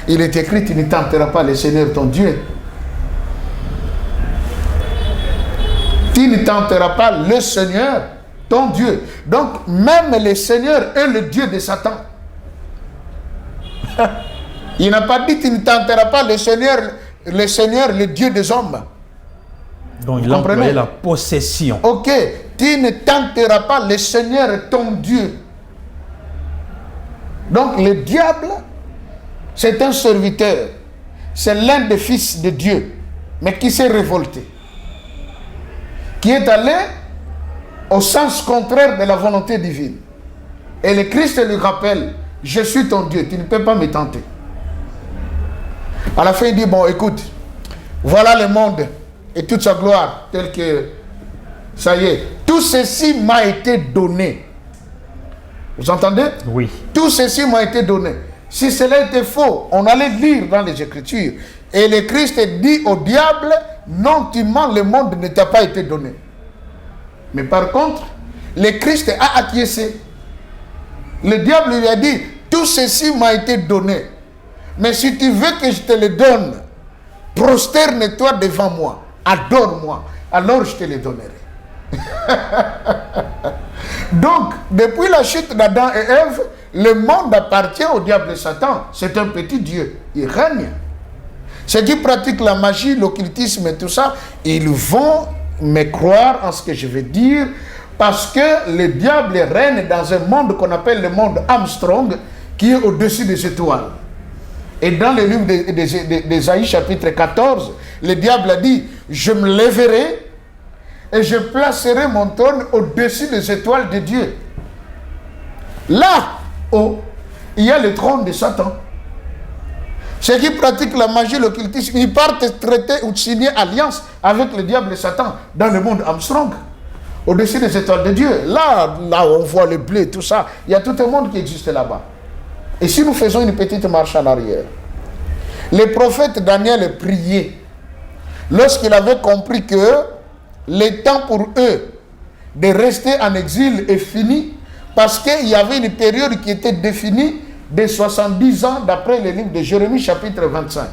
Il est écrit, tu ne tenteras pas le Seigneur ton Dieu. Tu ne tenteras pas le Seigneur ton Dieu. Donc, même le Seigneur est le Dieu de Satan. Il n'a pas dit, tu ne tenteras pas le Seigneur, le Dieu des hommes. Donc, il a employé la possession. Ok, tu ne tenteras pas le Seigneur ton Dieu. Donc, le diable, c'est un serviteur. C'est l'un des fils de Dieu, mais qui s'est révolté. Qui est allé au sens contraire de la volonté divine. Et le Christ lui rappelle, je suis ton Dieu, tu ne peux pas me tenter. À la fin, il dit, bon, écoute, voilà le monde et toute sa gloire, tel que, ça y est, tout ceci m'a été donné. Vous entendez? Oui. Tout ceci m'a été donné. Si cela était faux, on allait lire dans les Écritures. Et le Christ dit au diable, non, tu mens, le monde ne t'a pas été donné. Mais par contre, le Christ a acquiescé. Le diable lui a dit, tout ceci m'a été donné. Mais si tu veux que je te le donne, prosterne-toi devant moi, adore-moi, alors je te le donnerai. Donc, depuis la chute d'Adam et Ève, le monde appartient au diable et Satan. C'est un petit Dieu, il règne. Ceux qui pratiquent la magie, l'occultisme et tout ça, ils vont me croire en ce que je vais dire, parce que le diable règne dans un monde qu'on appelle le monde Armstrong, qui est au-dessus des étoiles. Et dans le livre d'Ésaïe chapitre 14, le diable a dit, je me lèverai et je placerai mon trône au-dessus des étoiles de Dieu. Là-haut, il y a le trône de Satan. Ceux qui pratiquent la magie, l'occultisme, ils partent traiter ou signer alliance avec le diable et Satan dans le monde Armstrong, au-dessus des étoiles de Dieu. Là où on voit le blé, tout ça, il y a tout un monde qui existe là-bas. Et si nous faisons une petite marche en arrière, le prophète Daniel priait lorsqu'il avait compris que le temps pour eux de rester en exil est fini, parce qu'il y avait une période qui était définie de 70 ans d'après le livre de Jérémie chapitre 25.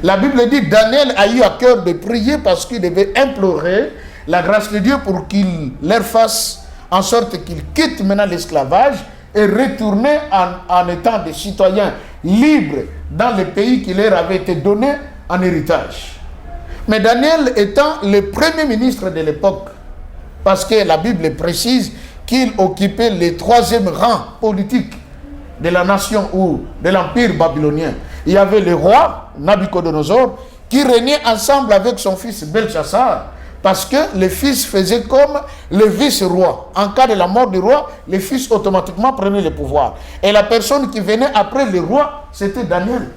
La Bible dit Daniel a eu à cœur de prier parce qu'il devait implorer la grâce de Dieu pour qu'il leur fasse en sorte qu'ils quittent maintenant l'esclavage et retourner en étant des citoyens libres dans le pays qui leur avait été donné en héritage. Mais Daniel étant le premier ministre de l'époque, parce que la Bible précise qu'il occupait le 3e rang politique de la nation ou de l'empire babylonien. Il y avait le roi Nabucodonosor qui régnait ensemble avec son fils Belchassar, parce que le fils faisait comme le vice-roi. En cas de la mort du roi, le fils automatiquement prenait le pouvoir. Et la personne qui venait après le roi, c'était Daniel,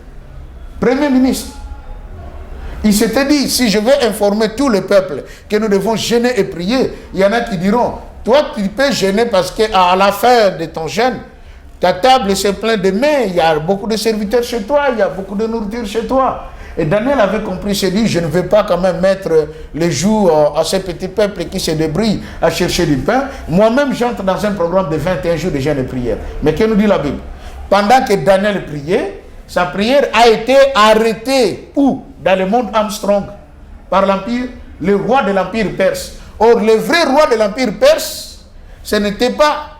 premier ministre. Il s'était dit, si je vais informer tout le peuple que nous devons jeûner et prier, il y en a qui diront, toi tu peux jeûner parce qu'à la fin de ton jeûne, ta table se pleine de mets, il y a beaucoup de serviteurs chez toi, il y a beaucoup de nourriture chez toi. Et Daniel avait compris, s'est dit, je ne vais pas quand même mettre les jours à ces petits peuples qui se débrouillent à chercher du pain. Moi-même, j'entre dans un programme de 21 jours de jeûne et prière. Mais que nous dit la Bible? Pendant que Daniel priait, sa prière a été arrêtée. Où? Dans le monde Armstrong, par l'empire, le roi de l'empire perse. Or, le vrai roi de l'empire perse, ce n'était pas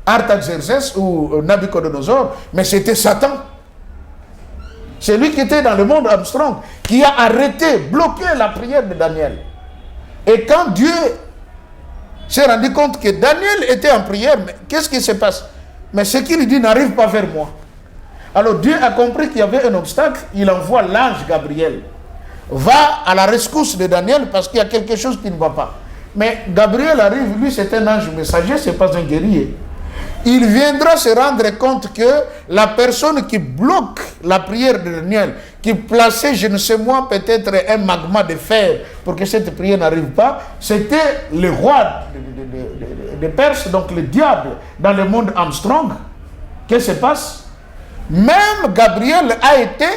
Artaxerxès ou Nabucodonosor, mais c'était Satan. C'est lui qui était dans le monde Armstrong, qui a arrêté, bloqué la prière de Daniel. Et quand Dieu s'est rendu compte que Daniel était en prière, mais qu'est-ce qui se passe? Mais ce qu'il dit n'arrive pas vers moi. Alors Dieu a compris qu'il y avait un obstacle, il envoie l'ange Gabriel. Va à la rescousse de Daniel parce qu'il y a quelque chose qui ne va pas. Mais Gabriel arrive, lui c'est un ange messager, c'est pas un guerrier. Il viendra se rendre compte que la personne qui bloque la prière de Daniel, qui plaçait, je ne sais moi, peut-être un magma de fer pour que cette prière n'arrive pas, c'était le roi de Perse, donc le diable, dans le monde Armstrong. Qu'est-ce qui se passe? Même Gabriel a été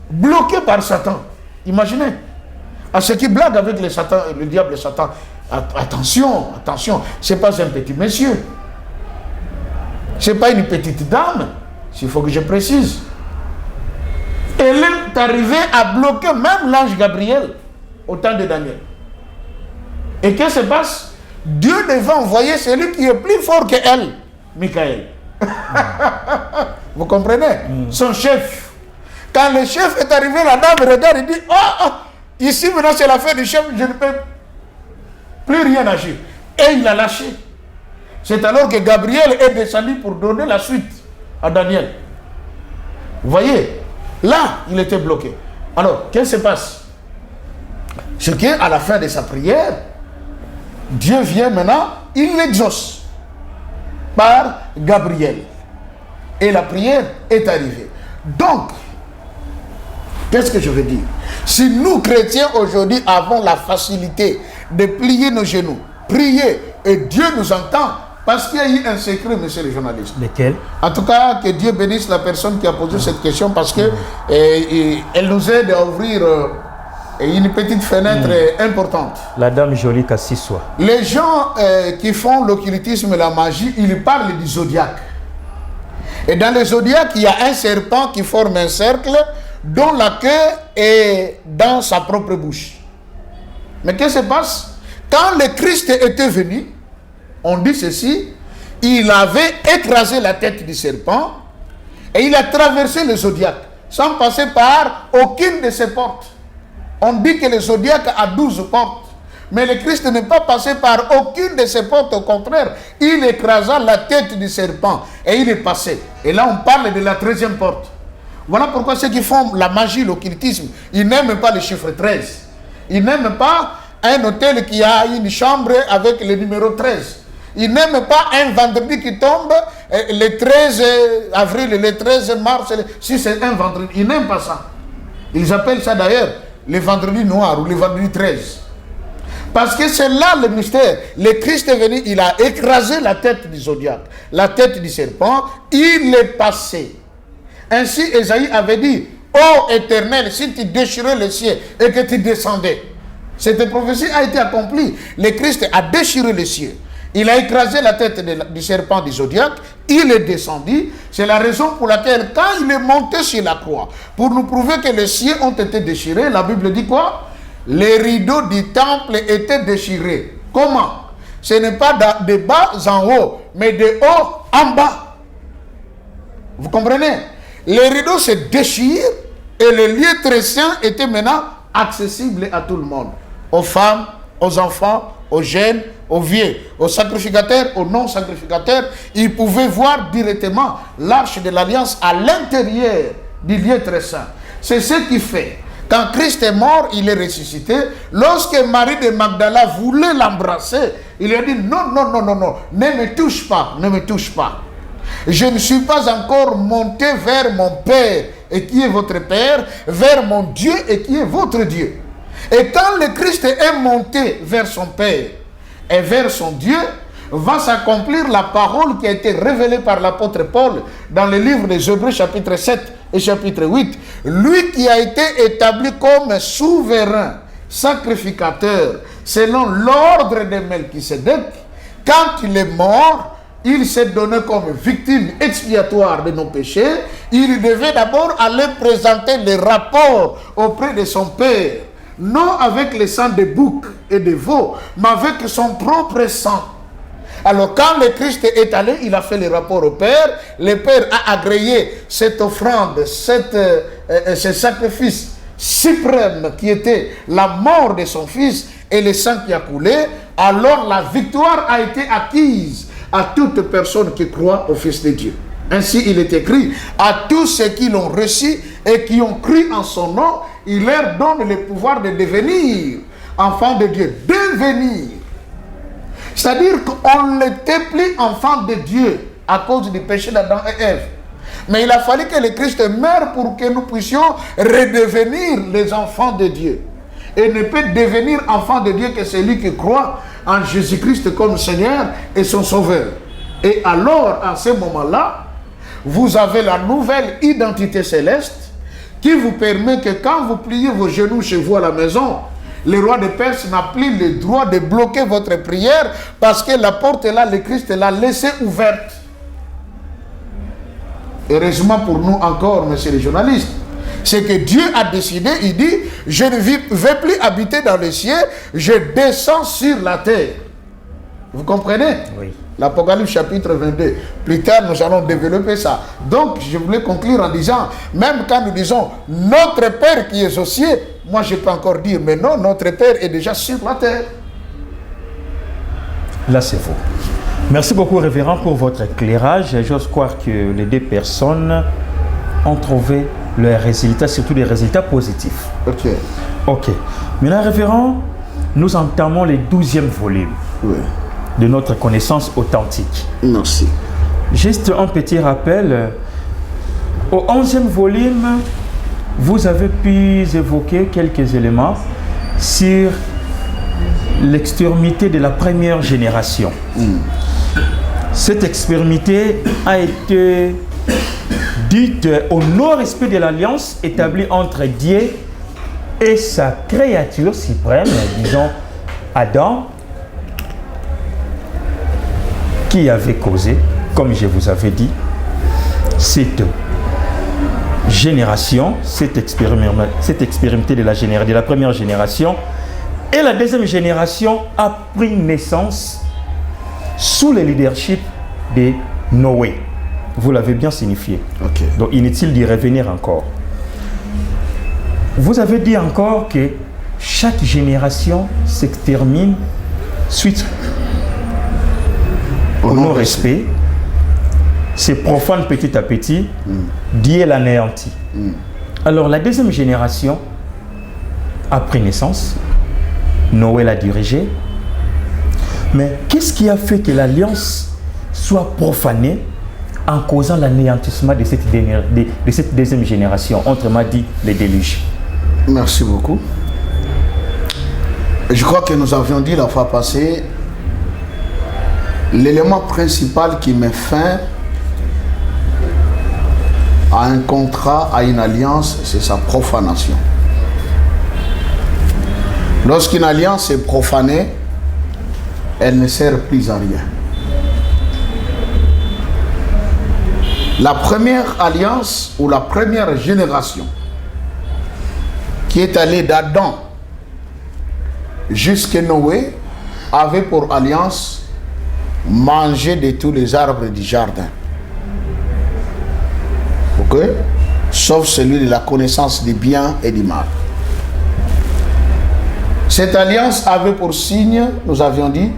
bloqué par Satan. Imaginez. À ceux qui blaguent avec le diable et Satan, attention, attention, ce n'est pas un petit monsieur. Ce n'est pas une petite dame, il faut que je précise. est arrivé à bloquer même l'ange Gabriel au temps de Daniel. Et qu'est-ce qui se passe? Dieu devait envoyer celui qui est plus fort qu'elle, Michael. Vous comprenez? Son chef. Quand le chef est arrivé, la dame regarde et dit, oh, ici maintenant c'est la fin du chef, je ne peux plus rien agir. Et il a lâché. C'est alors que Gabriel est descendu pour donner la suite à Daniel. Vous voyez? Là, il était bloqué. Alors, qu'est-ce qui se passe? C'est qu'à la fin de sa prière, Dieu vient maintenant, il l'exauce par Gabriel. Et la prière est arrivée. Donc, qu'est-ce que je veux dire? Si nous, chrétiens, aujourd'hui, avons la facilité de plier nos genoux, prier, et Dieu nous entend, parce qu'il y a eu un secret, monsieur le journaliste. Lequel? En tout cas, que Dieu bénisse la personne qui a posé cette question, parce que elle nous aide à ouvrir une petite fenêtre importante. La dame jolie Kassiswa. Les gens qui font l'occultisme et la magie, ils parlent du zodiaque. Et dans le zodiaque, il y a un serpent qui forme un cercle dont la queue est dans sa propre bouche. Mais qu'est-ce qui se passe? Quand le Christ était venu, on dit ceci, il avait écrasé la tête du serpent et il a traversé le zodiaque sans passer par aucune de ses portes. On dit que le zodiaque a 12 portes. Mais le Christ n'est pas passé par aucune de ses portes. Au contraire, il écrasa la tête du serpent et il est passé. Et là, on parle de la 13e porte. Voilà pourquoi ceux qui font la magie, l'occultisme, ils n'aiment pas le chiffre 13. Ils n'aiment pas un hôtel qui a une chambre avec le numéro 13. Ils n'aiment pas un vendredi qui tombe le 13 avril, le 13 mars, si c'est un vendredi. Ils n'aiment pas ça. Ils appellent ça d'ailleurs le vendredi noir ou le vendredi 13. Parce que c'est là le mystère. Le Christ est venu, il a écrasé la tête du zodiaque, la tête du serpent, il est passé. Ainsi, Ésaïe avait dit, ô Éternel, si tu déchirais le ciel et que tu descendais. Cette prophétie a été accomplie. Le Christ a déchiré le ciel. Il a écrasé la tête du serpent du zodiaque, il est descendu. C'est la raison pour laquelle, quand il est monté sur la croix, pour nous prouver que les cieux ont été déchirés, la Bible dit quoi? Les rideaux du temple étaient déchirés. Comment? Ce n'est pas de bas en haut, mais de haut en bas. Vous comprenez? Les rideaux se déchirent et le lieu très saint était maintenant accessible à tout le monde. Aux femmes, aux enfants, aux jeunes, aux vieux, aux sacrificateurs, aux non-sacrificateurs. Ils pouvaient voir directement l'arche de l'alliance à l'intérieur du lieu très saint. C'est ce qui fait. Quand Christ est mort, il est ressuscité. Lorsque Marie de Magdala voulait l'embrasser, il lui a dit non, non, non, non, non, ne me touche pas, ne me touche pas. Je ne suis pas encore monté vers mon Père et qui est votre Père, vers mon Dieu et qui est votre Dieu. Et quand le Christ est monté vers son Père et vers son Dieu, va s'accomplir la parole qui a été révélée par l'apôtre Paul dans le livre des Hébreux chapitre 7 et chapitre 8. Lui qui a été établi comme souverain, sacrificateur, selon l'ordre de Melchisédek, quand il est mort, il s'est donné comme victime expiatoire de nos péchés. Il devait d'abord aller présenter les rapports auprès de son Père, non avec le sang de bouc et de veau, mais avec son propre sang. Alors quand le Christ est allé, il a fait le rapport au Père. Le Père a agréé cette offrande, ce sacrifice suprême qui était la mort de son Fils et le sang qui a coulé. Alors la victoire a été acquise à toute personne qui croit au Fils de Dieu. Ainsi il est écrit, à tous ceux qui l'ont reçu et qui ont cru en son nom, il leur donne le pouvoir de devenir enfants de Dieu. Devenir. C'est-à-dire qu'on n'était plus enfant de Dieu à cause du péché d'Adam et Ève. Mais il a fallu que le Christ meure pour que nous puissions redevenir les enfants de Dieu. Et ne peut devenir enfant de Dieu que celui qui croit en Jésus-Christ comme Seigneur et son Sauveur. Et alors, à ce moment-là, vous avez la nouvelle identité céleste qui vous permet que quand vous pliez vos genoux chez vous à la maison, le roi de Perse n'a plus le droit de bloquer votre prière parce que la porte est là, le Christ l'a laissée ouverte. Heureusement pour nous encore, messieurs les journalistes, C'est que Dieu a décidé, il dit, je ne vais plus habiter dans le ciel, je descends sur la terre. Vous comprenez? Oui. L'Apocalypse chapitre 22. Plus tard, nous allons développer ça. Donc, je voulais conclure en disant, même quand nous disons notre Père qui est aux cieux, moi je peux encore dire, mais non, notre Père est déjà sur la terre. Là, c'est faux. Merci beaucoup, révérend, pour votre éclairage. J'ose croire que les deux personnes ont trouvé leurs résultats, surtout des résultats positifs. Ok. Ok. Maintenant, révérend, nous entamons le 12e volume. Oui. De notre connaissance authentique. Merci. Juste un petit rappel. Au 11e volume, vous avez pu évoquer quelques éléments sur l'extrémité de la première génération. Cette extrémité a été dite au non-respect de l'alliance établie entre Dieu et sa créature suprême, disons Adam, qui avait causé, comme je vous avais dit, cette génération, cette expérimenté de la première génération. Et la deuxième génération a pris naissance sous le leadership de Noé. Vous l'avez bien signifié. Okay. Donc inutile d'y revenir encore. Vous avez dit encore que chaque génération s'extermine suite au non-respect, c'est profane petit à petit, Dieu l'anéantit. Alors la deuxième génération a pris naissance, Noé l'a dirigée, mais qu'est-ce qui a fait que l'alliance soit profanée en causant l'anéantissement de cette deuxième génération, autrement dit le déluge? Merci beaucoup. Je crois que nous avions dit la fois passée, l'élément principal qui met fin à un contrat, à une alliance, c'est sa profanation. Lorsqu'une alliance est profanée, elle ne sert plus à rien. La première alliance ou la première génération qui est allée d'Adam jusqu'à Noé avait pour alliance manger de tous les arbres du jardin. Ok? Sauf celui de la connaissance du bien et du mal. Cette alliance avait pour signe, nous avions dit,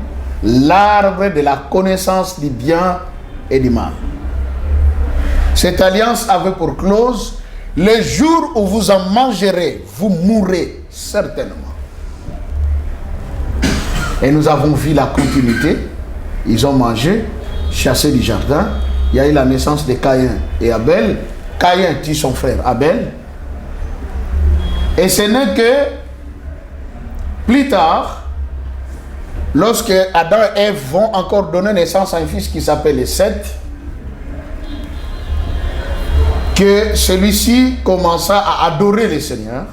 l'arbre de la connaissance du bien et du mal. Cette alliance avait pour clause, le jour où vous en mangerez, vous mourrez certainement. Et nous avons vu la continuité. Ils ont mangé, chassé du jardin. Il y a eu la naissance de Caïn et Abel. Caïn tue son frère Abel. Et ce n'est que plus tard, lorsque Adam et Ève vont encore donner naissance à un fils qui s'appelle Seth, que celui-ci commença à adorer le Seigneur.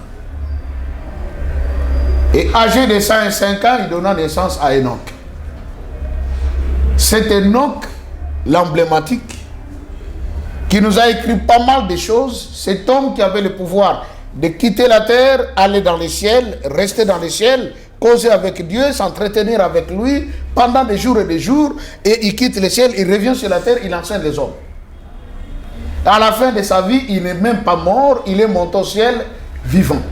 Et âgé de 105 ans, il donna naissance à Enoch. C'est Enoch, l'emblématique, qui nous a écrit pas mal de choses. Cet homme qui avait le pouvoir de quitter la terre, aller dans le ciel, rester dans le ciel, causer avec Dieu, s'entretenir avec lui pendant des jours et des jours, et il quitte le ciel, il revient sur la terre, il enseigne les hommes. À la fin de sa vie, il n'est même pas mort, il est monté au ciel vivant.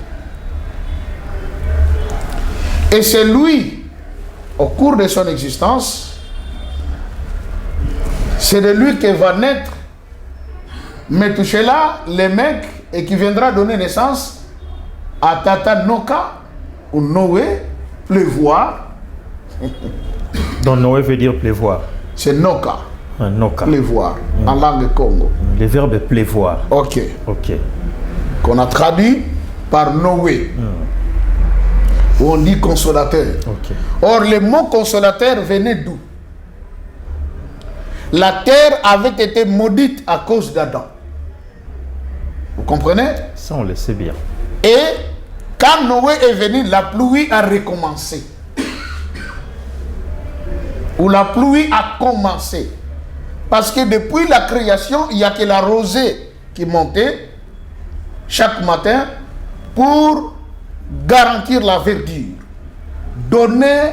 Et c'est lui, au cours de son existence, c'est de lui que va naître Methuselah, le mec, et qui viendra donner naissance à Tata Noka, ou Noé, pleuvoir. Donc Noé veut dire pleuvoir. C'est Noka. Noka. Pleuvoir, en langue Congo. Le verbe pleuvoir. Ok. Ok. Qu'on a traduit par Noé. Où on dit consolateur. Okay. Or, le mot consolateur venait d'où? La terre avait été maudite à cause d'Adam. Vous comprenez? Ça, on le sait bien. Et quand Noé est venu, la pluie a recommencé. Ou la pluie a commencé. Parce que depuis la création, il n'y a que la rosée qui montait chaque matin pour garantir la verdure, donner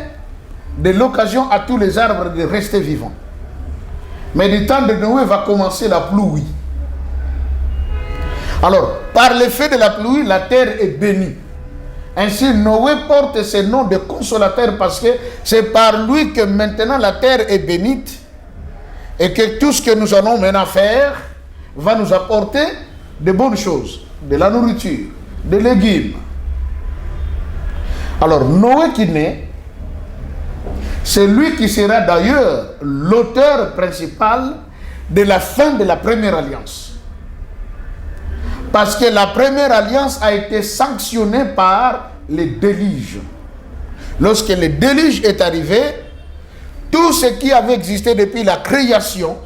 de l'occasion à tous les arbres de rester vivants. Mais du temps de Noé va commencer la pluie. Alors, par l'effet de la pluie, la terre est bénie. Ainsi, Noé porte ce nom de consolateur parce que c'est par lui que maintenant la terre est bénite et que tout ce que nous allons maintenant faire va nous apporter de bonnes choses, de la nourriture, des légumes. Alors, Noé qui naît, c'est lui qui sera d'ailleurs l'auteur principal de la fin de la première alliance. Parce que la première alliance a été sanctionnée par les déluges. Lorsque le déluge est arrivé, tout ce qui avait existé depuis la création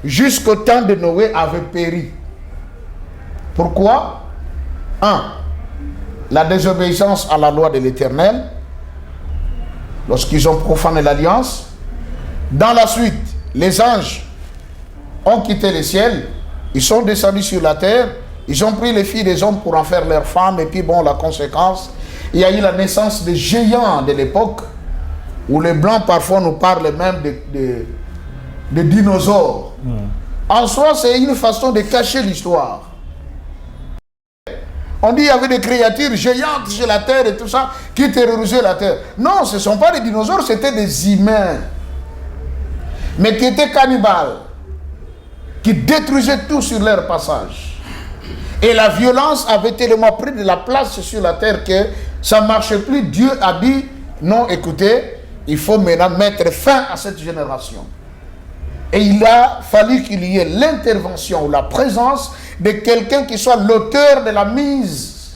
jusqu'au temps de Noé avait péri. Pourquoi? 1. La désobéissance à la loi de l'Éternel, lorsqu'ils ont profané l'alliance. Dans la suite, les anges ont quitté le ciel, ils sont descendus sur la terre, ils ont pris les filles des hommes pour en faire leurs femmes, et puis bon, la conséquence, il y a eu la naissance des géants de l'époque, où les blancs parfois nous parlent même de dinosaures. En soi, c'est une façon de cacher l'histoire. On dit qu'il y avait des créatures géantes sur la terre et tout ça, qui terrorisaient la terre. Non, ce ne sont pas des dinosaures, c'était des humains. Mais qui étaient cannibales, qui détruisaient tout sur leur passage. Et la violence avait tellement pris de la place sur la terre que ça ne marchait plus. Dieu a dit, non, écoutez, il faut maintenant mettre fin à cette génération. Et il a fallu qu'il y ait l'intervention ou la présence de quelqu'un qui soit l'auteur de la mise,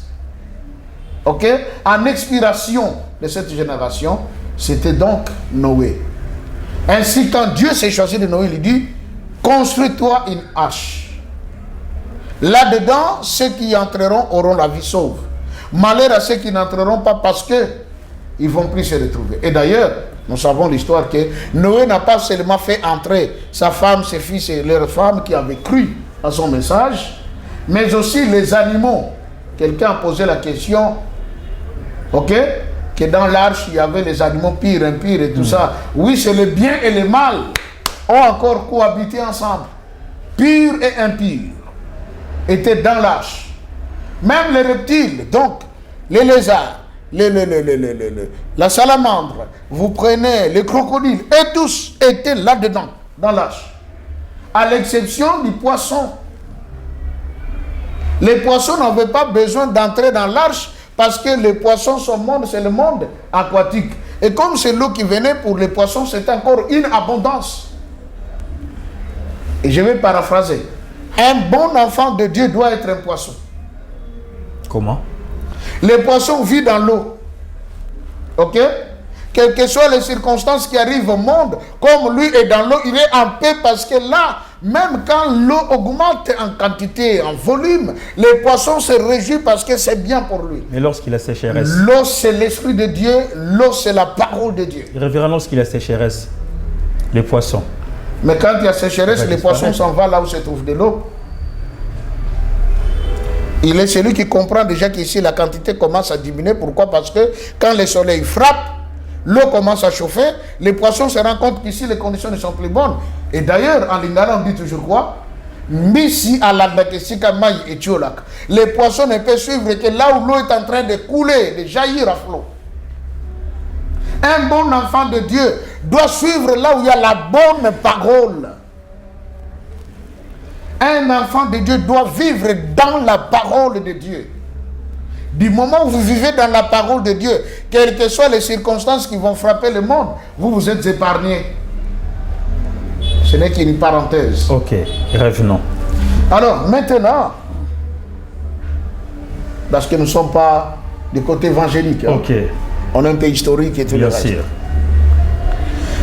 ok, en expiration de cette génération. C'était donc Noé. Ainsi, quand Dieu s'est choisi de Noé, il dit, construis-toi une arche. Là-dedans, ceux qui entreront auront la vie sauve. Malheur à ceux qui n'entreront pas parce que ils vont plus se retrouver. Et d'ailleurs, nous savons l'histoire que Noé n'a pas seulement fait entrer sa femme, ses fils et leurs femmes qui avaient cru à son message, mais aussi les animaux. Quelqu'un a posé la question, ok, que dans l'arche, il y avait les animaux pires, impurs et tout ça. Oui, c'est le bien et le mal ont encore cohabité ensemble. Pur et impur étaient dans l'arche. Même les reptiles, donc les lézards, la salamandre, vous prenez les crocodiles, et tous étaient là-dedans, dans l'arche. À l'exception du poisson. Les poissons n'avaient pas besoin d'entrer dans l'arche parce que les poissons, son monde, c'est le monde aquatique. Et comme c'est l'eau qui venait pour les poissons, c'est encore une abondance. Et je vais paraphraser. Un bon enfant de Dieu doit être un poisson. Comment? Les poissons vivent dans l'eau. Ok? Quelles que soient les circonstances qui arrivent au monde, comme lui est dans l'eau, il est en paix parce que là, même quand l'eau augmente en quantité, en volume, les poissons se réjouissent parce que c'est bien pour lui. Mais lorsqu'il a sécheresse? L'eau, c'est l'esprit de Dieu. L'eau, c'est la parole de Dieu. Révérend, lorsqu'il a sécheresse, les poissons. Mais quand il y a sécheresse, les poissons s'en vont là où se trouve de l'eau. Il est celui qui comprend déjà qu'ici la quantité commence à diminuer. Pourquoi? Parce que quand le soleil frappe, l'eau commence à chauffer, les poissons se rendent compte qu'ici les conditions ne sont plus bonnes. Et d'ailleurs, en lingala, on dit toujours quoi? Misi aladakesika mai et tiolak. Les poissons ne peuvent suivre que là où l'eau est en train de couler, de jaillir à flot. Un bon enfant de Dieu doit suivre là où il y a la bonne parole. Un enfant de Dieu doit vivre dans la parole de Dieu. Du moment où vous vivez dans la parole de Dieu, quelles que soient les circonstances qui vont frapper le monde, vous êtes épargnés. Ce n'est qu'une parenthèse. Ok, revenons. Alors, maintenant, parce que nous ne sommes pas du côté évangélique, hein, Ok. on est un peu historique et tout le Bien reste. sûr.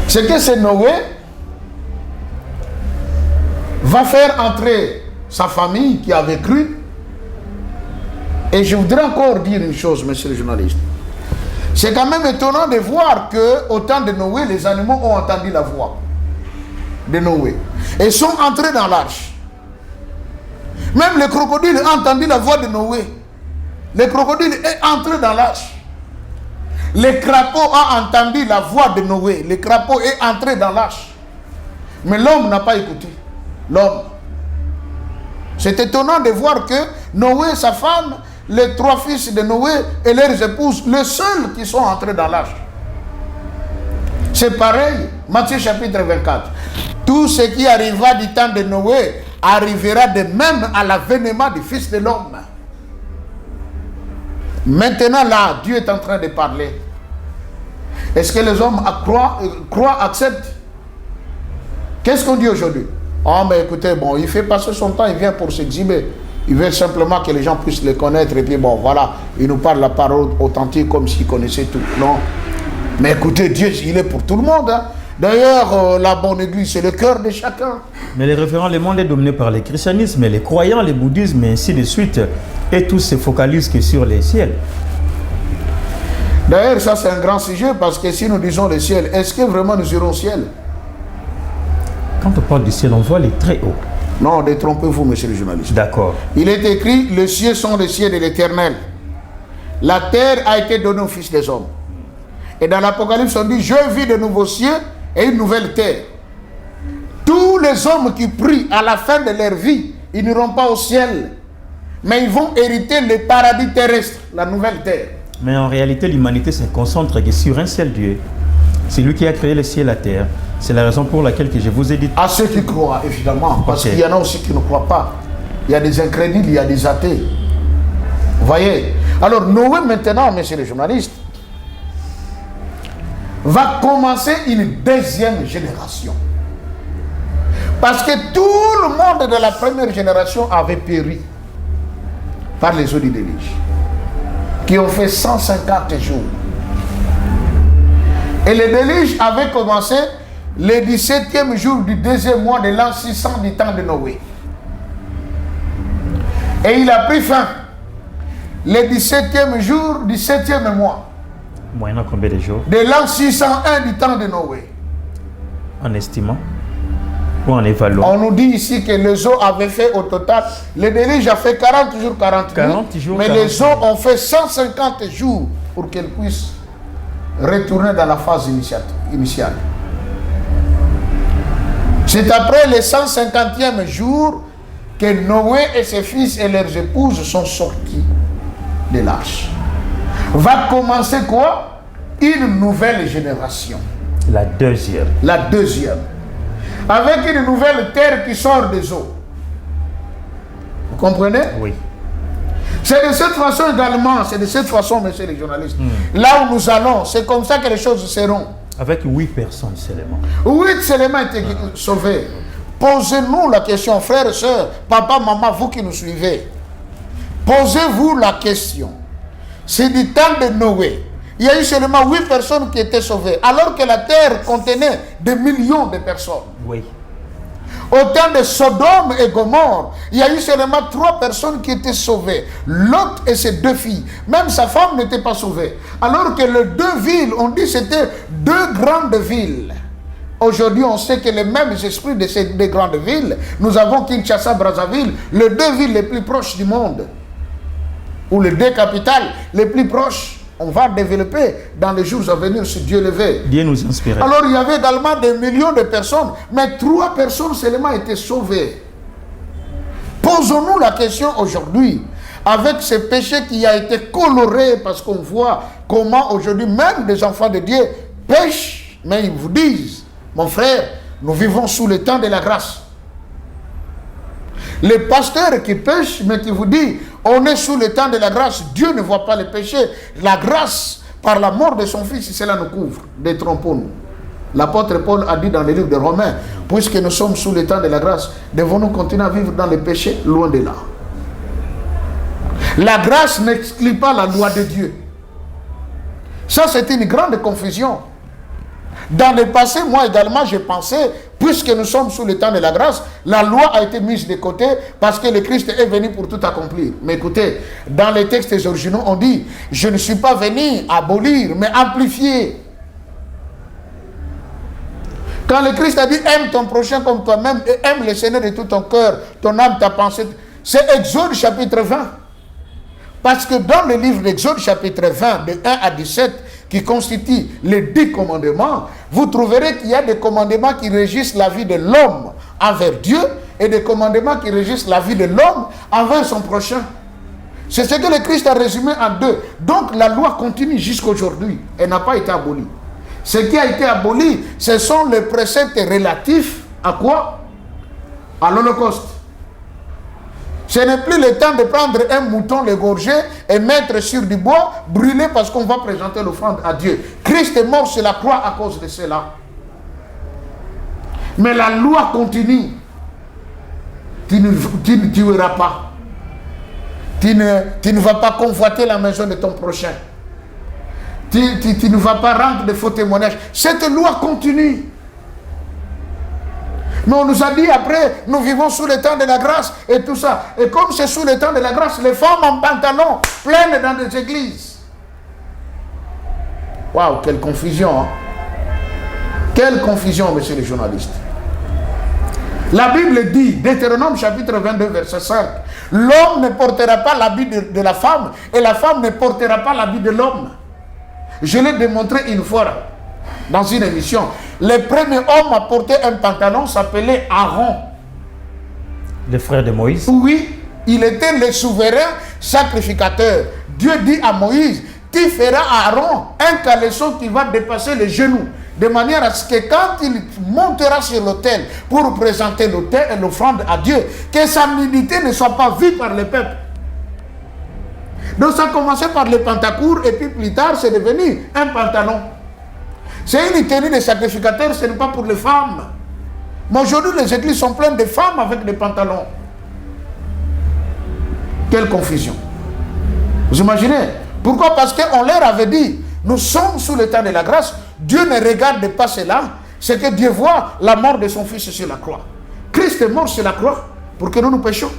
C'est que ce Noé va faire entrer sa famille qui avait cru. Et je voudrais encore dire une chose, monsieur le journaliste. C'est quand même étonnant de voir qu'au temps de Noé, les animaux ont entendu la voix de Noé et sont entrés dans l'arche. Même le crocodile a entendu la voix de Noé. Le crocodile est entré dans l'arche. Le crapaud a entendu la voix de Noé. Le crapaud est entré dans l'arche. Mais l'homme n'a pas écouté. L'homme. C'est étonnant de voir que Noé, sa femme, les 3 fils de Noé et leurs épouses, les seuls qui sont entrés dans l'arche. C'est pareil, Matthieu chapitre 24. Tout ce qui arriva du temps de Noé arrivera de même à l'avènement du Fils de l'homme. Maintenant là, Dieu est en train de parler. Est-ce que les hommes croient, acceptent? Qu'est-ce qu'on dit aujourd'hui? Ah, mais écoutez, bon, il fait passer son temps, il vient pour s'exhiber. Il veut simplement que les gens puissent le connaître. Et puis bon, voilà, il nous parle la parole authentique comme s'il connaissait tout. Non. Mais écoutez, Dieu, il est pour tout le monde. Hein. D'ailleurs, la bonne église, c'est le cœur de chacun. Mais les référents, le monde est dominé par le christianisme, les croyants, le bouddhisme, et ainsi de suite. Et tous se focalisent que sur les ciels. D'ailleurs, ça c'est un grand sujet, parce que si nous disons le ciel, est-ce que vraiment nous irons au ciel? Quand on parle du ciel, on voit les très hauts. Non, détrompez-vous, monsieur le journaliste. D'accord. Il est écrit, les cieux sont les cieux de l'Éternel. La terre a été donnée aux fils des hommes. Et dans l'Apocalypse, on dit, je vis de nouveaux cieux et une nouvelle terre. Tous les hommes qui prient à la fin de leur vie, ils n'iront pas au ciel, mais ils vont hériter le paradis terrestre, la nouvelle terre. Mais en réalité, l'humanité se concentre sur un seul Dieu. C'est lui qui a créé le ciel et la terre. C'est la raison pour laquelle que je vous ai dit... À ceux qui croient, évidemment, parce qu'il y en a aussi qui ne croient pas. Il y a des incrédules, il y a des athées. Vous voyez? Alors, Noé, maintenant, messieurs les journalistes, va commencer une deuxième génération. Parce que tout le monde de la première génération avait péri par les eaux du déluge, qui ont fait 150 jours. Et le déluge avait commencé le 17e jour du 2e mois de l'an 600 du temps de Noé. Et il a pris fin le 17e jour du 7e mois. Moyennant combien de jours? De l'an 601 du temps de Noé. En estimant ou en évaluant? On nous dit ici que les eaux avaient fait au total, le déluge a fait 40 jours, 40 jours, mais 40 les eaux ont fait 150 jours pour qu'elles puissent retourner dans la phase initiale. C'est après le 150e jour que Noé et ses fils et leurs épouses sont sortis de l'arche. Va commencer quoi? Une nouvelle génération. La deuxième. La deuxième. Avec une nouvelle terre qui sort des eaux. Vous comprenez? Oui. C'est de cette façon également, c'est de cette façon, messieurs les journalistes. Là où nous allons, c'est comme ça que les choses seront. Avec 8 personnes seulement. 8 éléments étaient sauvés. Posez-nous la question, frères et sœurs, papa, maman, vous qui nous suivez. Posez-vous la question. C'est du temps de Noé. Il y a eu seulement 8 personnes qui étaient sauvées, alors que la terre contenait des millions de personnes. Oui. Au temps de Sodome et Gomorre, il y a eu seulement 3 personnes qui étaient sauvées. Lot et ses 2 filles. Même sa femme n'était pas sauvée. Alors que les 2 villes, on dit c'était 2 grandes villes. Aujourd'hui, on sait que les mêmes esprits de ces 2 grandes villes, nous avons Kinshasa, Brazzaville, les 2 villes les plus proches du monde. Ou les 2 capitales les plus proches. On va développer dans les jours à venir si Dieu le veut. Dieu nous inspire. Alors il y avait également des millions de personnes, mais 3 personnes seulement étaient sauvées. Posons-nous la question aujourd'hui, avec ce péché qui a été coloré, parce qu'on voit comment aujourd'hui même des enfants de Dieu pêchent, mais ils vous disent, mon frère, nous vivons sous le temps de la grâce. Les pasteurs qui pêchent, mais qui vous disent, on est sous le temps de la grâce, Dieu ne voit pas les péchés. La grâce, par la mort de son fils, cela nous couvre. Détrompons-nous. L'apôtre Paul a dit dans le livre de Romains, puisque nous sommes sous le temps de la grâce, devons-nous continuer à vivre dans le péché? Loin de là. La grâce n'exclut pas la loi de Dieu. Ça, c'est une grande confusion. Dans le passé, moi également, j'ai pensé, puisque nous sommes sous le temps de la grâce, la loi a été mise de côté parce que le Christ est venu pour tout accomplir. Mais écoutez, dans les textes originaux, on dit, je ne suis pas venu abolir, mais amplifier. Quand le Christ a dit, aime ton prochain comme toi-même et aime le Seigneur de tout ton cœur, ton âme, ta pensée, c'est Exode chapitre 20. Parce que dans le livre d'Exode chapitre 20, de 1 à 17, qui constitue les 10 commandements, vous trouverez qu'il y a des commandements qui régissent la vie de l'homme envers Dieu et des commandements qui régissent la vie de l'homme envers son prochain. C'est ce que le Christ a résumé en 2. Donc la loi continue jusqu'à aujourd'hui. Elle n'a pas été abolie. Ce qui a été aboli, ce sont les préceptes relatifs à quoi? À l'Holocauste. Ce n'est plus le temps de prendre un mouton, l'égorger et mettre sur du bois, brûler parce qu'on va présenter l'offrande à Dieu. Christ est mort sur la croix à cause de cela. Mais la loi continue. Tu ne tueras pas. Tu ne vas pas convoiter la maison de ton prochain. Tu ne vas pas rendre de faux témoignages. Cette loi continue. Mais on nous a dit après, nous vivons sous le temps de la grâce et tout ça. Et comme c'est sous le temps de la grâce, les femmes en pantalon pleines dans des églises. Waouh, quelle confusion. Hein? Quelle confusion, messieurs les journalistes. La Bible dit, Deutéronome chapitre 22, verset 5, l'homme ne portera pas l'habit de la femme et la femme ne portera pas l'habit de l'homme. Je l'ai démontré une fois dans une émission. Le premier homme à porter un pantalon s'appelait Aaron. Le frère de Moïse. Oui, il était le souverain sacrificateur. Dieu dit à Moïse, tu feras à Aaron un caleçon qui va dépasser les genoux, de manière à ce que quand il montera sur l'autel pour présenter l'autel et l'offrande à Dieu, que sa nudité ne soit pas vue par le peuple. Donc ça a commencé par le pantacourt et puis plus tard c'est devenu un pantalon. C'est une tenue de sacrificateur, ce n'est pas pour les femmes. Mais aujourd'hui les églises sont pleines de femmes avec des pantalons. Quelle confusion. Vous imaginez? Pourquoi? Parce qu'on leur avait dit, nous sommes sous le temps de la grâce, Dieu ne regarde pas cela, c'est que Dieu voit la mort de son fils sur la croix. Christ est mort sur la croix pour que nous nous péchions.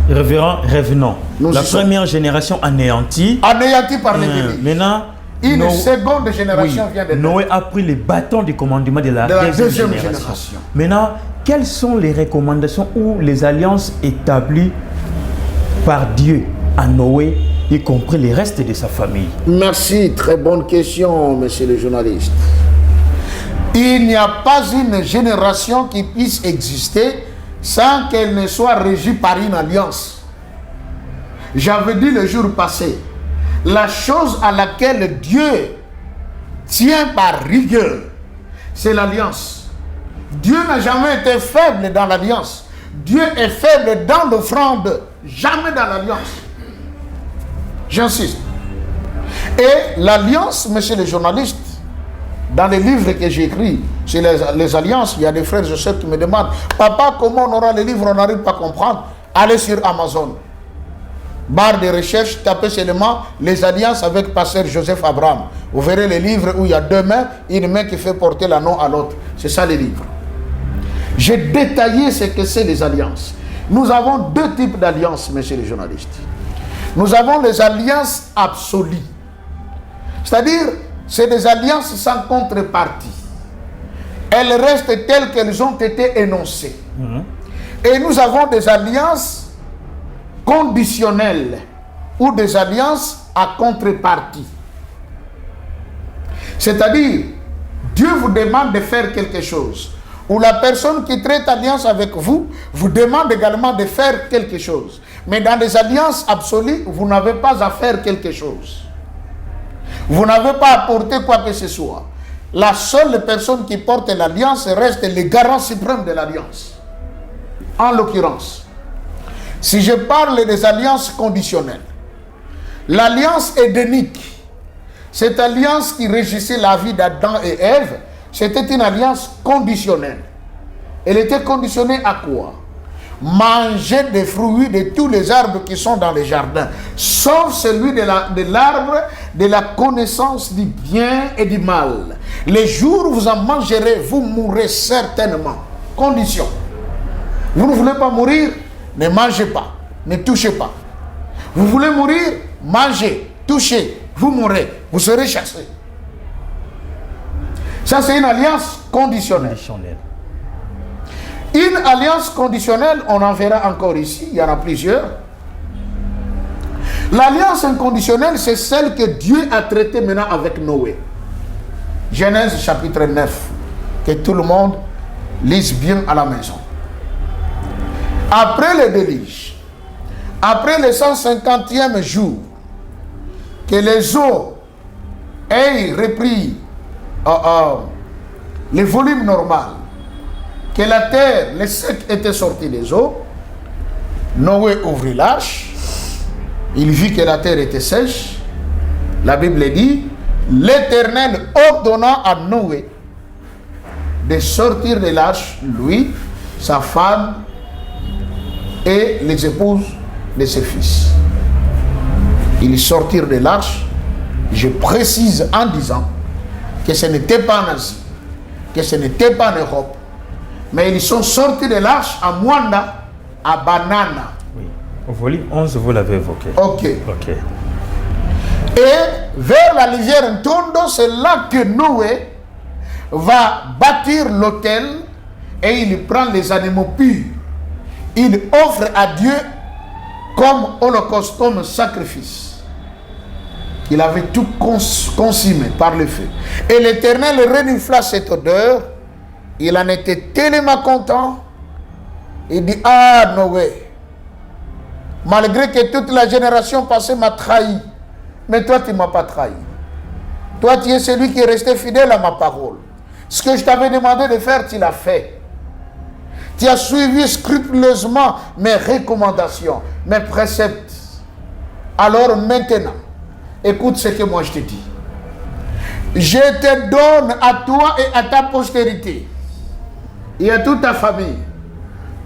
Révérend, revenons. La première génération anéantie. Anéantie par l'ennemi. Maintenant, une seconde génération vient de Noé a pris les bâtons du commandement de la deuxième génération. Maintenant, quelles sont les recommandations ou les alliances établies par Dieu à Noé, y compris les restes de sa famille? Merci, très bonne question, monsieur le journaliste. Il n'y a pas une génération qui puisse exister sans qu'elle ne soit régie par une alliance. J'avais dit le jour passé, la chose à laquelle Dieu tient par rigueur, c'est l'alliance. Dieu n'a jamais été faible dans l'alliance. Dieu est faible dans l'offrande, jamais dans l'alliance. J'insiste. Et l'alliance, monsieur le journaliste, dans les livres que j'ai écrits sur les alliances, il y a des frères et sœurs qui me demandent, papa, comment on aura les livres, on n'arrive pas à comprendre. Allez sur Amazon. Barre de recherche, tapez seulement les alliances avec pasteur Joseph Abraham. Vous verrez les livres où il y a deux mains, une main qui fait porter l'anneau à l'autre. C'est ça les livres. J'ai détaillé ce que c'est les alliances. Nous avons deux types d'alliances, messieurs les journalistes. Nous avons les alliances absolues. C'est-à-dire, c'est des alliances sans contrepartie. Elles restent telles qu'elles ont été énoncées. Et nous avons des alliances conditionnelles ou des alliances à contrepartie. C'est-à-dire, Dieu vous demande de faire quelque chose. Ou la personne qui traite alliance avec vous, vous demande également de faire quelque chose. Mais dans les alliances absolues, vous n'avez pas à faire quelque chose. Vous n'avez pas à porter quoi que ce soit. La seule personne qui porte l'alliance reste le garant suprême de l'alliance. En l'occurrence, si je parle des alliances conditionnelles, l'alliance édénique, cette alliance qui régissait la vie d'Adam et Ève, c'était une alliance conditionnelle. Elle était conditionnée à quoi? Manger des fruits de tous les arbres qui sont dans les jardins, sauf celui de l'arbre de la connaissance du bien et du mal. Les jours où vous en mangerez, vous mourrez certainement. Condition. Vous ne voulez pas mourir? Ne mangez pas. Ne touchez pas. Vous voulez mourir? Mangez. Touchez. Vous mourrez. Vous serez chassés. Ça, c'est une alliance conditionnelle. Une alliance conditionnelle, on en verra encore ici, il y en a plusieurs. L'alliance inconditionnelle, c'est celle que Dieu a traitée maintenant avec Noé. Genèse chapitre 9, que tout le monde lise bien à la maison. Après le déluge, après le 150e jour, que les eaux aient repris le volume normal, que la terre, les secs étaient sortis des eaux, Noé ouvrit l'arche, il vit que la terre était sèche. La Bible dit, l'Éternel ordonna à Noé de sortir de l'arche, lui, sa femme et les épouses de ses fils. Ils sortirent de l'arche, je précise en disant que ce n'était pas en Asie, que ce n'était pas en Europe, mais ils sont sortis de l'arche à Mwanda, à Banana. Oui. Au volume 11, vous l'avez évoqué. Ok. Et vers la rivière Ntondo, c'est là que Noé va bâtir l'autel et il prend les animaux purs. Il offre à Dieu comme holocauste, comme sacrifice. Il avait tout consumé par le feu. Et l'Éternel renifla cette odeur. Il en était tellement content. Il dit, ah Noé, malgré que toute la génération passée m'a trahi, mais toi tu ne m'as pas trahi. Toi tu es celui qui est resté fidèle à ma parole. Ce que je t'avais demandé de faire, tu l'as fait. Tu as suivi scrupuleusement mes recommandations, mes préceptes. Alors maintenant, écoute ce que moi je te dis. Je te donne à toi et à ta postérité et à toute ta famille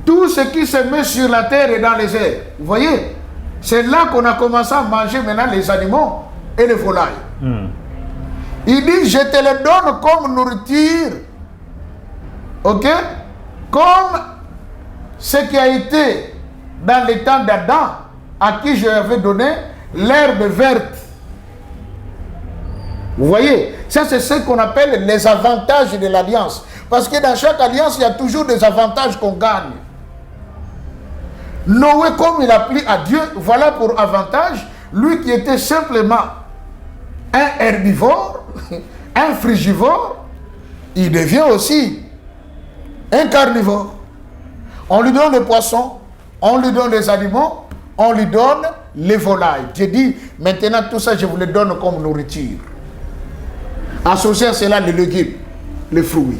tout ce qui se met sur la terre et dans les airs. Vous voyez, c'est là qu'on a commencé à manger maintenant les animaux et les volailles. Il dit, je te le donne comme nourriture. Ok? Comme ce qui a été dans les temps d'Adam, à qui je avais donné l'herbe verte. Vous voyez, ça c'est ce qu'on appelle les avantages de l'alliance. Parce que dans chaque alliance, il y a toujours des avantages qu'on gagne. Noé, comme il a plu à Dieu, voilà pour avantage, lui qui était simplement un herbivore, un frugivore, il devient aussi un carnivore. On lui donne les poissons, on lui donne les animaux, on lui donne les volailles. Dieu dit, maintenant tout ça je vous le donne comme nourriture. Associé à cela les légumes, les fruits.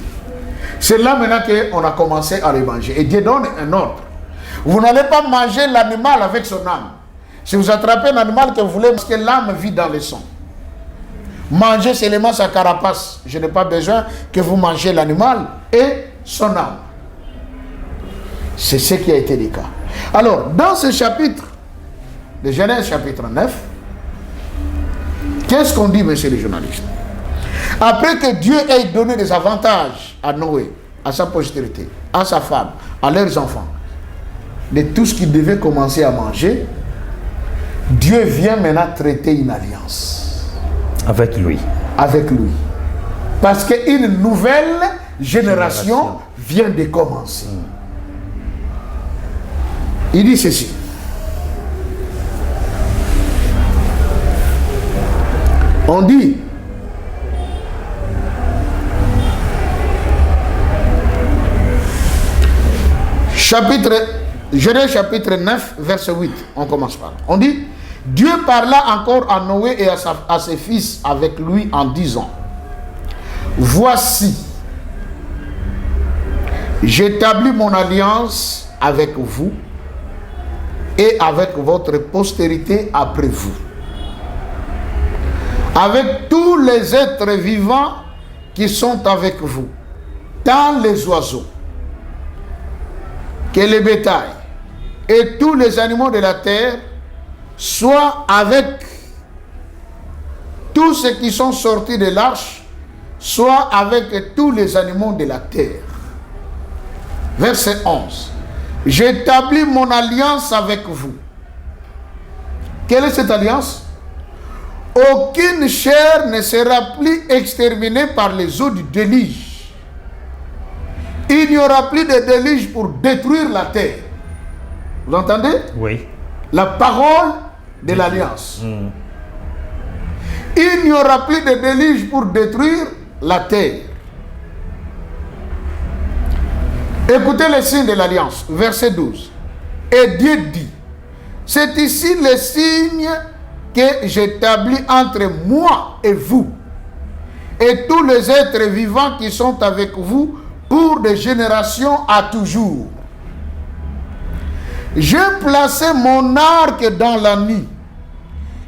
C'est là maintenant qu'on a commencé à les manger. Et Dieu donne un ordre. Vous n'allez pas manger l'animal avec son âme. Si vous attrapez un animal que vous voulez, parce que l'âme vit dans le sang. Mangez seulement sa carapace. Je n'ai pas besoin que vous mangez l'animal et son âme. C'est ce qui a été le cas. Alors, dans ce chapitre de Genèse chapitre 9, qu'est-ce qu'on dit, monsieur le journaliste? Après que Dieu ait donné des avantages à Noé, à sa postérité, à sa femme, à leurs enfants, de tout ce qu'ils devaient commencer à manger, Dieu vient maintenant traiter une alliance. Avec lui. Avec lui. Parce qu'une nouvelle génération vient de commencer. Il dit ceci. On dit, Genèse chapitre 9, verset 8, on commence par là. On dit, Dieu parla encore à Noé et à ses fils avec lui en disant, voici, j'établis mon alliance avec vous et avec votre postérité après vous, avec tous les êtres vivants qui sont avec vous, tant les oiseaux que les bétails et tous les animaux de la terre, soit avec tous ceux qui sont sortis de l'arche, soit avec tous les animaux de la terre. Verset 11. J'établis mon alliance avec vous. Quelle est cette alliance? Aucune chair ne sera plus exterminée par les eaux du déluge. Il n'y aura plus de déluge pour détruire la terre. Vous entendez? Oui. La parole de l'alliance. Il n'y aura plus de déluge pour détruire la terre. Écoutez les signes de l'alliance, verset 12. Et Dieu dit, c'est ici le signe que j'établis entre moi et vous, et tous les êtres vivants qui sont avec vous pour des générations à toujours. J'ai placé mon arc dans la nuit,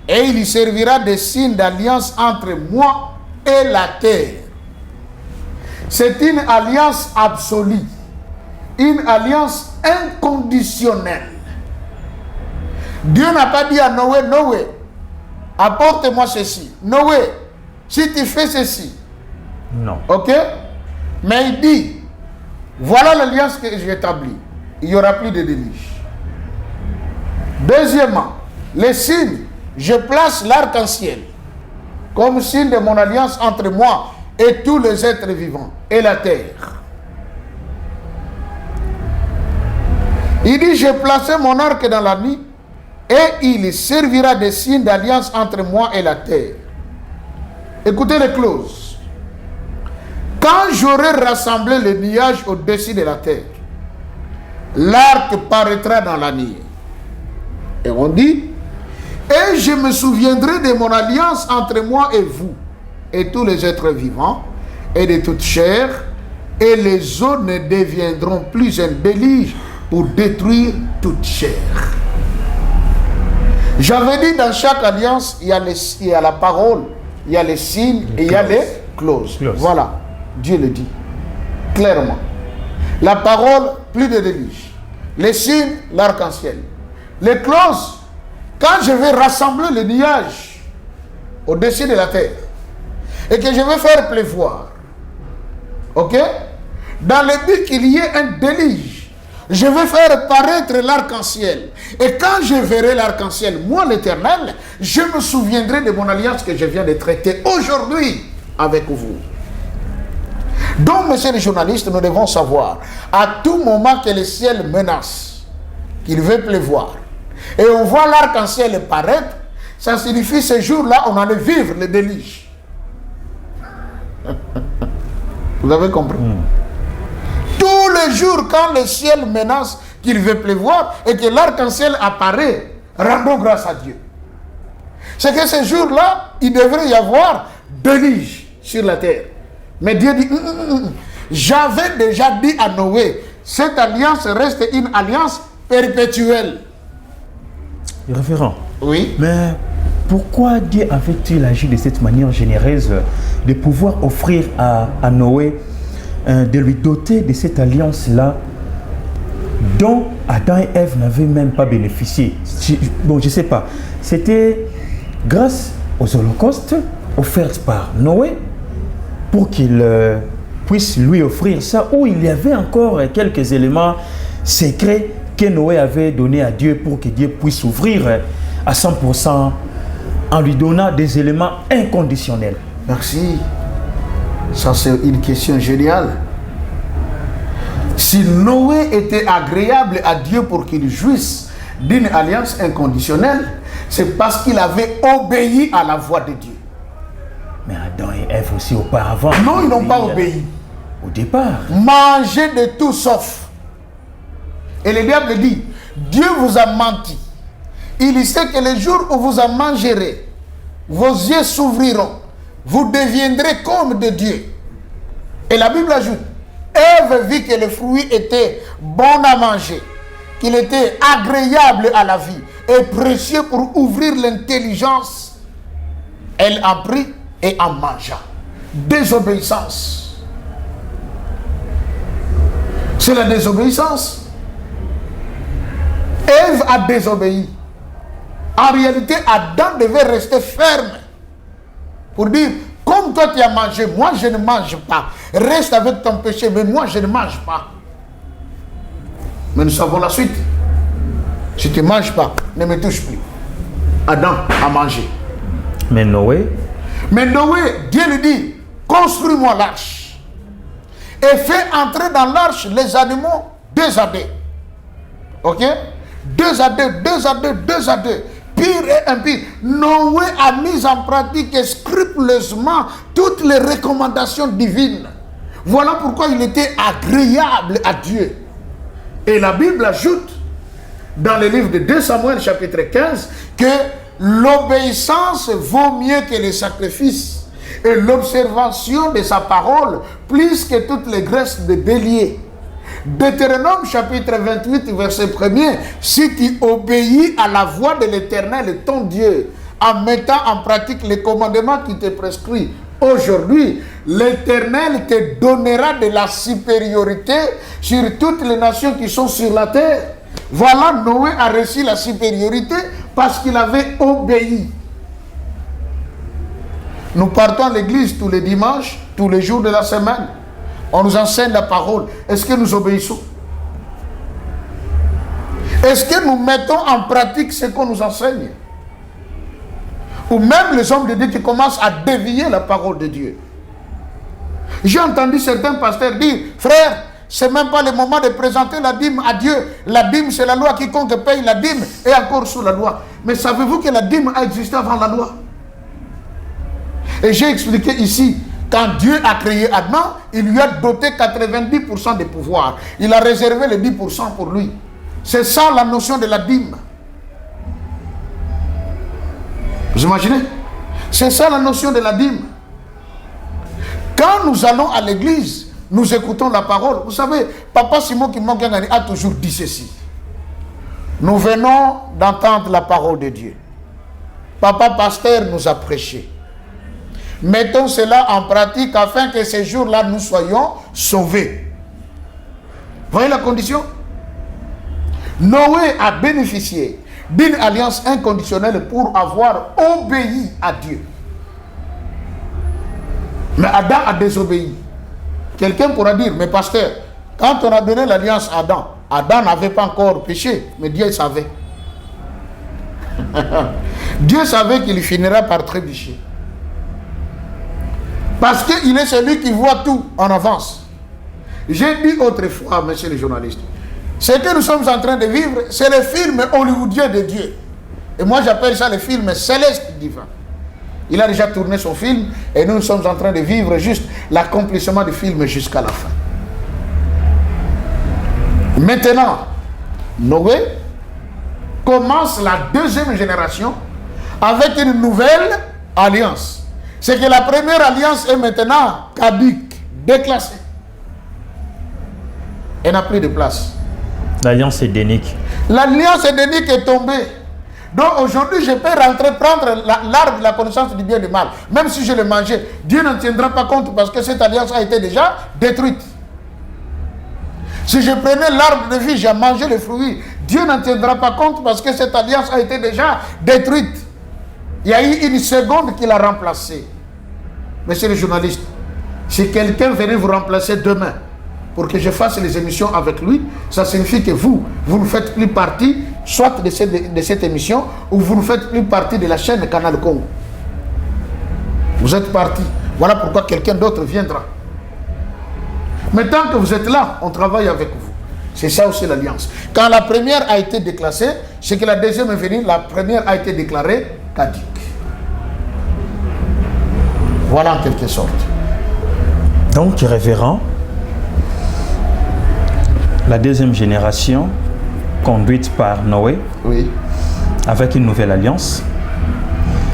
et il y servira de signe d'alliance entre moi et la terre. C'est une alliance absolue, une alliance inconditionnelle. Dieu n'a pas dit à Noé, Noé, apporte-moi ceci. Noé, si tu fais ceci. Non. Ok? Mais il dit, voilà l'alliance que j'ai établie. Il n'y aura plus de déluge. Deuxièmement, les signes, je place l'arc-en-ciel comme signe de mon alliance entre moi et tous les êtres vivants et la terre. Il dit, j'ai placé mon arc dans la nuit et il servira de signe d'alliance entre moi et la terre. Écoutez les clauses. Quand j'aurai rassemblé les nuages au-dessus de la terre, l'arc paraîtra dans la nuit. Et on dit, et je me souviendrai de mon alliance entre moi et vous, et tous les êtres vivants, et de toute chair, et les eaux ne deviendront plus un déluge pour détruire toute chair. J'avais dit, dans chaque alliance, il y a la parole, il y a les signes et il y a les clauses. Voilà, Dieu le dit clairement. La parole, plus de déluge. Les signes, l'arc-en-ciel. Les clauses, quand je vais rassembler les nuages au-dessus de la terre et que je vais faire pleuvoir, ok, dans le but qu'il y ait un déluge, je vais faire paraître l'arc-en-ciel. Et quand je verrai l'arc-en-ciel, moi l'Éternel, je me souviendrai de mon alliance que je viens de traiter aujourd'hui avec vous. Donc, messieurs les journalistes, nous devons savoir à tout moment que le ciel menace, qu'il veut pleuvoir, et on voit l'arc-en-ciel paraître, ça signifie ce jour-là, on allait vivre le déluge. Vous avez compris? Tous les jours, quand le ciel menace qu'il veut pleuvoir et que l'arc-en-ciel apparaît, rendons grâce à Dieu. C'est que ce jour-là, il devrait y avoir déluge sur la terre. Mais Dieu dit, j'avais déjà dit à Noé, cette alliance reste une alliance perpétuelle. Référent. Oui. Mais pourquoi Dieu avait-il agi de cette manière généreuse de pouvoir offrir à Noé, de lui doter de cette alliance-là dont Adam et Ève n'avaient même pas bénéficié? Bon, je ne sais pas. C'était grâce aux holocaustes offerts par Noé pour qu'il puisse lui offrir ça, où il y avait encore quelques éléments secrets que Noé avait donnés à Dieu pour que Dieu puisse ouvrir à 100% en lui donnant des éléments inconditionnels. Merci. Ça, c'est une question géniale. Si Noé était agréable à Dieu pour qu'il jouisse d'une alliance inconditionnelle, c'est parce qu'il avait obéi à la voix de Dieu. Mais Adam et Ève aussi auparavant. Non, ils n'ont pas obéi. Au départ. Mangez de tout sauf. Et le diable dit, Dieu vous a menti. Il sait que le jour où vous en mangerez, vos yeux s'ouvriront. Vous deviendrez comme de Dieu. Et la Bible ajoute, Ève vit que le fruit était bon à manger, qu'il était agréable à la vie et précieux pour ouvrir l'intelligence. Elle en prit et en mangea. Désobéissance. C'est la désobéissance. Ève a désobéi. En réalité, Adam devait rester ferme pour dire, comme toi tu as mangé, moi je ne mange pas. Reste avec ton péché, mais moi je ne mange pas. Mais nous savons la suite. Si tu ne manges pas, ne me touche plus. Adam a mangé. Mais Noé, Dieu lui dit, construis-moi l'arche. et fait entrer dans l'arche les animaux 2 à 2. Ok? 2 à 2, 2 à 2, 2 à 2. Pire et impire. Noé a mis en pratique scrupuleusement toutes les recommandations divines. Voilà pourquoi il était agréable à Dieu. Et la Bible ajoute dans le livre de 2 Samuel chapitre 15 que l'obéissance vaut mieux que les sacrifices et l'observation de sa parole plus que toutes les graisses de bélier. Deutéronome chapitre 28 verset 1er, si tu obéis à la voix de l'Éternel ton Dieu en mettant en pratique les commandements qui te prescrit aujourd'hui, l'Éternel te donnera de la supériorité sur toutes les nations qui sont sur la terre. Voilà, Noé a reçu la supériorité parce qu'il avait obéi. Nous partons à l'église tous les dimanches, tous les jours de la semaine. On nous enseigne la parole. Est-ce que nous obéissons? Est-ce que nous mettons en pratique ce qu'on nous enseigne? Ou même les hommes de Dieu qui commencent à dévier la parole de Dieu. J'ai entendu certains pasteurs dire, frère, c'est même pas le moment de présenter la dîme à Dieu. La dîme, c'est la loi. Quiconque paye la dîme est encore sous la loi. Mais savez-vous que la dîme a existé avant la loi? Et j'ai expliqué ici, quand Dieu a créé Adam, il lui a doté 90% de pouvoir. Il a réservé les 10% pour lui. C'est ça la notion de la dîme. Vous imaginez? C'est ça la notion de la dîme. Quand nous allons à l'église, nous écoutons la parole. Vous savez, Papa Simon Kimongangani a toujours dit ceci. Nous venons d'entendre la parole de Dieu. Papa Pasteur nous a prêché. Mettons cela en pratique afin que ces jours-là nous soyons sauvés. Voyez la condition? Noé a bénéficié d'une alliance inconditionnelle pour avoir obéi à Dieu. Mais Adam a désobéi. Quelqu'un pourra dire, mais pasteur, quand on a donné l'alliance à Adam, Adam n'avait pas encore péché, mais Dieu savait. Dieu savait qu'il finira par trébucher. Parce qu'il est celui qui voit tout en avance. J'ai dit autrefois, monsieur le journaliste, ce que nous sommes en train de vivre, c'est le film hollywoodien de Dieu. Et moi j'appelle ça le film céleste divin. Il a déjà tourné son film et nous sommes en train de vivre juste l'accomplissement du film jusqu'à la fin. Maintenant, Noé commence la deuxième génération avec une nouvelle alliance. C'est que la première alliance est maintenant caduque, déclassée. Elle n'a plus de place. L'alliance édénique. L'alliance édénique est tombée. Donc aujourd'hui, je peux rentrer, prendre l'arbre de la connaissance du bien et du mal. Même si je le mangeais, Dieu n'en tiendra pas compte parce que cette alliance a été déjà détruite. Si je prenais l'arbre de vie, j'ai mangé les fruits, Dieu n'en tiendra pas compte parce que cette alliance a été déjà détruite. Il y a eu une seconde qui l'a remplacé. Monsieur le journaliste, si quelqu'un venait vous remplacer demain pour que je fasse les émissions avec lui, ça signifie que vous ne faites plus partie soit de cette émission ou vous ne faites plus partie de la chaîne Canal Congo. Vous êtes parti. Voilà pourquoi quelqu'un d'autre viendra. Mais tant que vous êtes là, on travaille avec vous. C'est ça aussi l'alliance. Quand la première a été déclassée, c'est que la deuxième est venue, la première a été déclarée caduque. Voilà en quelque sorte. Donc, révérend, la deuxième génération, conduite par Noé, oui, avec une nouvelle alliance,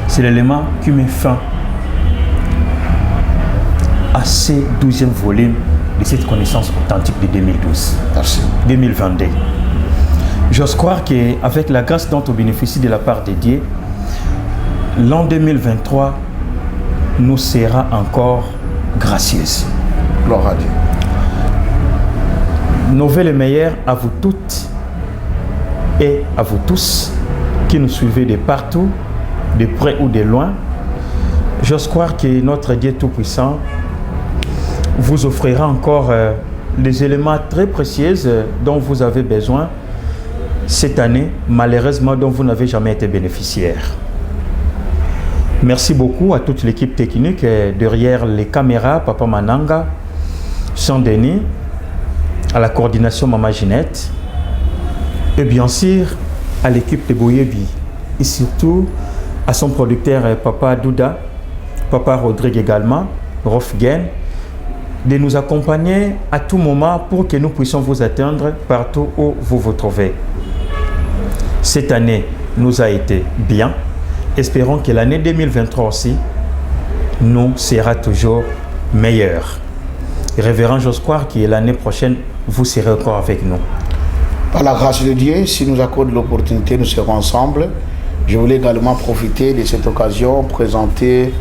c'est l'élément qui met fin à ce 12e volume de cette connaissance authentique de 2012. Merci. 2022. J'ose croire qu'avec la grâce dont on bénéficie de la part de Dieu, l'an 2023 nous sera encore gracieuse. Gloire à Dieu. Nouvelle et meilleure à vous toutes et à vous tous qui nous suivez de partout, de près ou de loin. J'ose croire que notre Dieu Tout-Puissant vous offrira encore les éléments très précieux dont vous avez besoin cette année, malheureusement dont vous n'avez jamais été bénéficiaire. Merci beaucoup à toute l'équipe technique derrière les caméras, Papa Mananga, Jean-Denis, à la coordination Maman Ginette, et bien sûr à l'équipe de Boyebi, et surtout à son producteur Papa Douda, Papa Rodrigue également, Rofgen, de nous accompagner à tout moment pour que nous puissions vous atteindre partout où vous vous trouvez. Cette année nous a été bien. Espérons que l'année 2023 aussi nous sera toujours meilleure. Révérend, j'ose croire que l'année prochaine, vous serez encore avec nous. Par la grâce de Dieu, si nous accorde l'opportunité, nous serons ensemble. Je voulais également profiter de cette occasion, présenter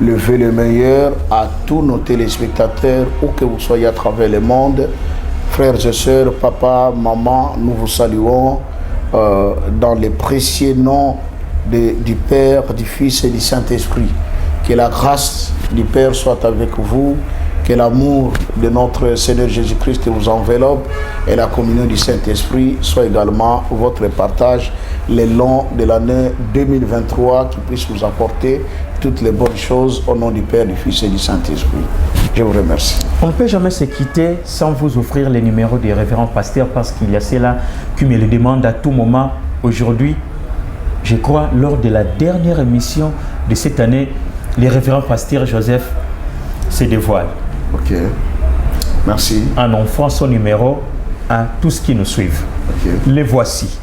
le vœu le meilleur à tous nos téléspectateurs, où que vous soyez à travers le monde. Frères et sœurs, papa, maman, nous vous saluons dans les précieux noms du Père, du Fils et du Saint-Esprit. Que la grâce du Père soit avec vous, que l'amour de notre Seigneur Jésus-Christ vous enveloppe et la communion du Saint-Esprit soit également votre partage le long de l'année 2023, qui puisse vous apporter toutes les bonnes choses au nom du Père, du Fils et du Saint-Esprit. Je vous remercie. On ne peut jamais se quitter sans vous offrir les numéros des révérends pasteurs, parce qu'il y a ceux-là qui me le demandent à tout moment. Aujourd'hui, je crois, lors de la dernière émission de cette année, les révérends pasteurs Joseph se dévoilent. Ok. Merci. En offrant son numéro à tous ceux qui nous suivent. Ok. Les voici.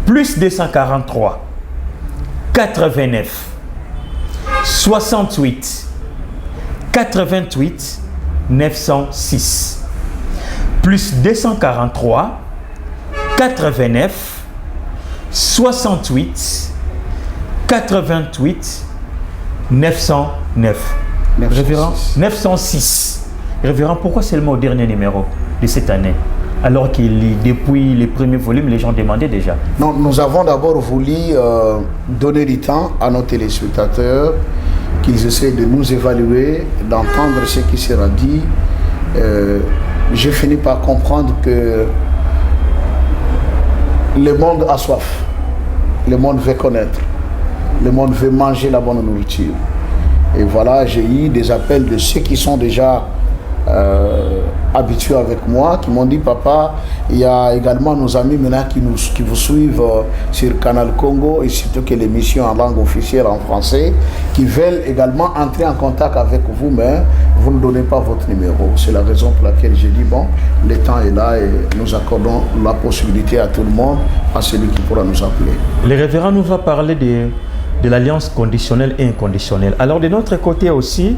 Plus 243 89 68 88 906. Plus 243 89 68 88 909. Révérend 906. Révérend, pourquoi seulement au dernier numéro de cette année, alors que depuis les premiers volumes, les gens demandaient déjà? Non, nous avons d'abord voulu donner du temps à nos téléspectateurs, qu'ils essaient de nous évaluer, d'entendre ce qui sera dit. J'ai fini par comprendre que le monde a soif, le monde veut connaître, le monde veut manger la bonne nourriture. Et voilà, j'ai eu des appels de ceux qui sont déjà habitués avec moi, qui m'ont dit: papa, il y a également nos amis maintenant qui vous suivent sur Canal Congo, et surtout que l'émission en langue officielle en français, qui veulent également entrer en contact avec vous, mais vous ne donnez pas votre numéro. C'est la raison pour laquelle j'ai dit: bon, le temps est là et nous accordons la possibilité à tout le monde, à celui qui pourra nous appeler. Le révérend nous va parler de l'alliance conditionnelle et inconditionnelle. Alors de notre côté aussi,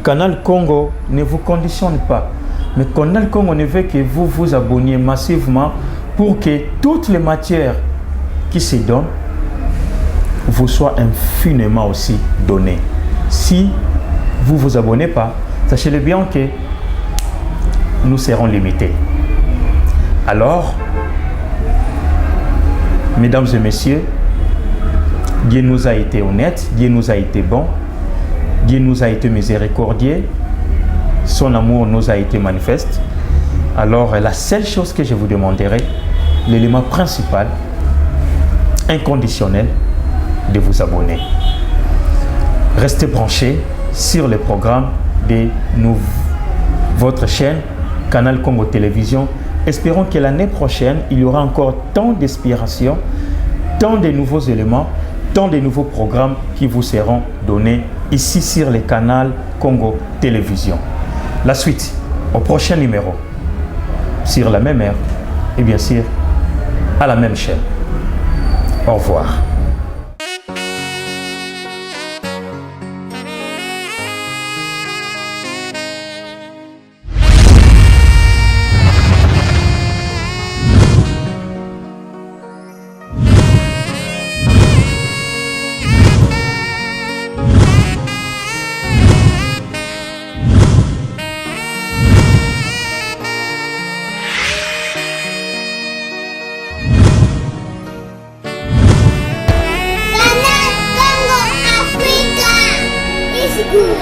Canal Congo ne vous conditionne pas, mais Canal Congo ne veut que vous vous abonniez massivement pour que toutes les matières qui se donnent vous soient infiniment aussi données. Si vous ne vous abonnez pas, sachez-le bien que nous serons limités. Alors, mesdames et messieurs, Dieu nous a été honnête, Dieu nous a été bon, Dieu nous a été miséricordieux, son amour nous a été manifeste. Alors la seule chose que je vous demanderai, l'élément principal, inconditionnel, de vous abonner. Restez branchés sur le programme de votre chaîne Canal Congo Télévision. Espérons que l'année prochaine, il y aura encore tant d'inspiration, tant de nouveaux éléments, tant de nouveaux programmes qui vous seront donnés ici sur le Canal Congo Télévision. La suite au prochain numéro, sur la même heure et bien sûr à la même chaîne. Au revoir.